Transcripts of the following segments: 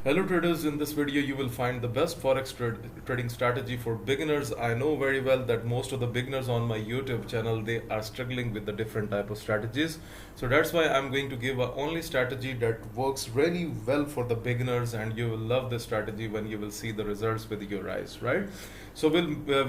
Hello traders, in this video you will find the best forex trading strategy for beginners. I know very well that most of the beginners on my YouTube channel, they are struggling with the different type of strategies. So that's why I'm going to give a only strategy that works really well for the beginners, and you will love this strategy when you will see the results with your eyes, right? So we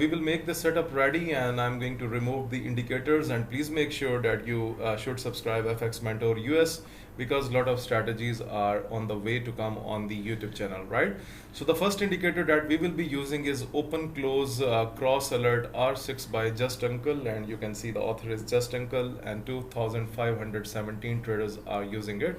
will make this setup ready, and I'm going to remove the indicators, and please make sure that you should subscribe FX Mentor US, because a lot of strategies are on the way to come on the YouTube channel, right? So the first indicator that we will be using is open close cross alert R6 by Just Uncle, and you can see the author is Just Uncle, and 2517 traders are using it.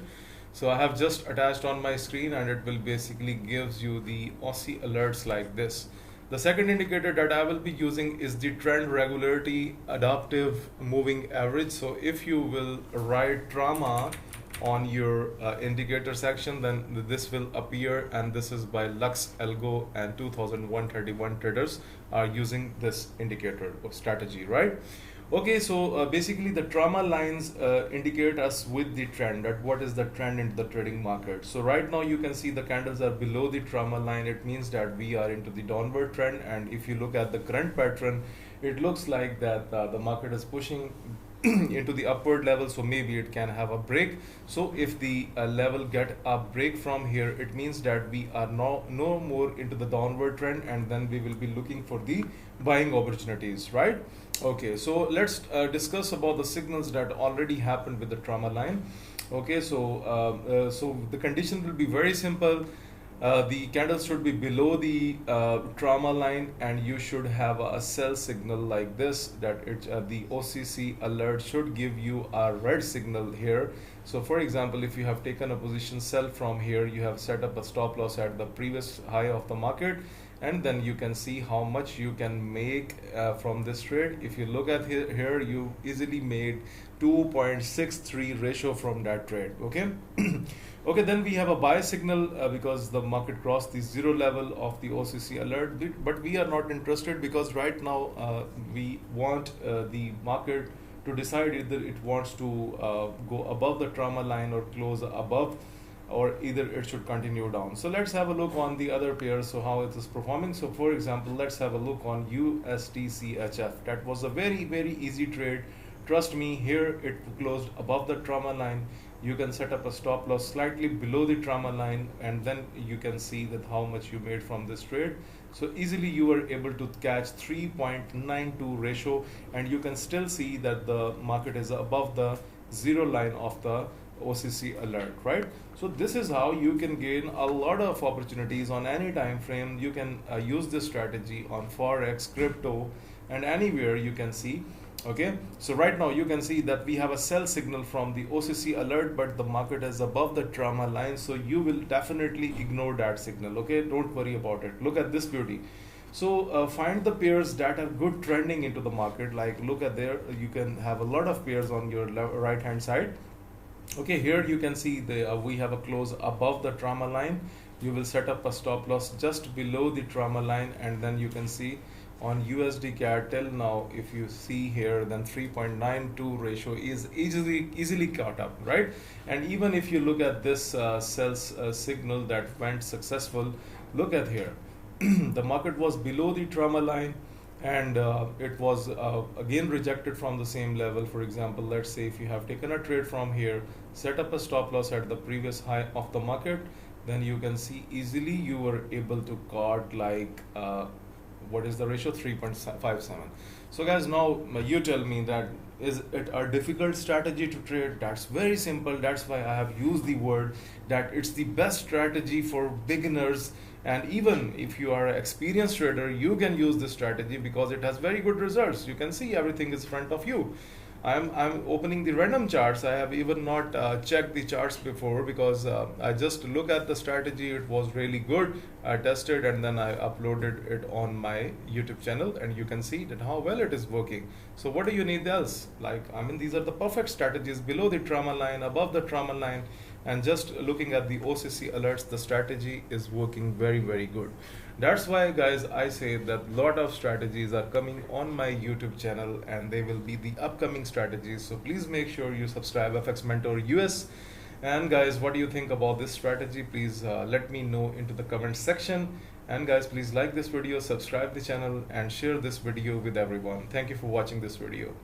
So I have just attached on my screen, and it will basically gives you the Aussie alerts like this. The second indicator that I will be using is the trend regularity adaptive moving average. So if you will write trauma on your indicator section, then this will appear, and this is by Lux Algo, and 2131 traders are using this indicator of strategy, right? Okay, so basically the trauma lines indicate us with the trend, that what is the trend into the trading market. So right now you can see the candles are below the trauma line. It means that we are into the downward trend, and if you look at the current pattern, it looks like that the market is pushing into the upward level, so maybe it can have a break. So if the level get a break from here, it means that we are no more into the downward trend, and then we will be looking for the buying opportunities, right? Okay, so let's discuss about the signals that already happened with the trauma line. Okay, so the condition will be very simple. The candles should be below the trauma line, and you should have a sell signal like this, that the OCC alert should give you a red signal here. So for example, if you have taken a position sell from here, you have set up a stop loss at the previous high of the market, and then you can see how much you can make from this trade. If you look at here, you easily made 2.63 ratio from that trade. Okay. Okay, then we have a buy signal because the market crossed the zero level of the OCC alert, but we are not interested, because right now we want the market to decide either it wants to go above the trauma line or close above, or either it should continue down. So let's have a look on the other pairs, so how it is performing. So for example, let's have a look on USDCHF. That was a very easy trade. Trust me, here it closed above the trauma line. You can set up a stop loss slightly below the trauma line, and then you can see that how much you made from this trade. So easily you were able to catch 3.92 ratio, and you can still see that the market is above the zero line of the OCC alert, right? So this is how you can gain a lot of opportunities on any time frame. You can use this strategy on Forex, crypto, and anywhere you can see. Okay, so right now you can see that we have a sell signal from the OCC alert, but the market is above the trauma line, so you will definitely ignore that signal. Okay, don't worry about it. Look at this beauty. So find the pairs that are good trending into the market. Like look at there, you can have a lot of pairs on your right hand side. Okay, here you can see we have a close above the trauma line. You will set up a stop loss just below the trauma line, and then you can see on USD CAD till now, if you see here, then 3.92 ratio is easily caught up, right? And even if you look at this sales signal that went successful, look at here. The market was below the trauma line, and it was again rejected from the same level. For example, let's say if you have taken a trade from here, set up a stop loss at the previous high of the market, then you can see easily you were able to caught like what is the ratio? 3.57. So guys, now you tell me that is it a difficult strategy to trade? That's very simple. That's why I have used the word that it's the best strategy for beginners, and even if you are an experienced trader, you can use this strategy because it has very good results. You can see everything is in front of you. I'm opening the random charts. I have even not checked the charts before, because I just look at the strategy. It was really good. I tested, and then I uploaded it on my YouTube channel, and you can see that how well it is working. So what do you need else? Like, I mean, these are the perfect strategies below the trauma line, above the trauma line, and just looking at the OCC alerts, the strategy is working very good. That's why guys, I say that lot of strategies are coming on my YouTube channel, and they will be the upcoming strategies. So please make sure you subscribe FX Mentor US, And guys, what do you think about this strategy? Please let me know into the comment section. And guys, please like this video, subscribe the channel, and share this video with everyone. Thank you for watching this video.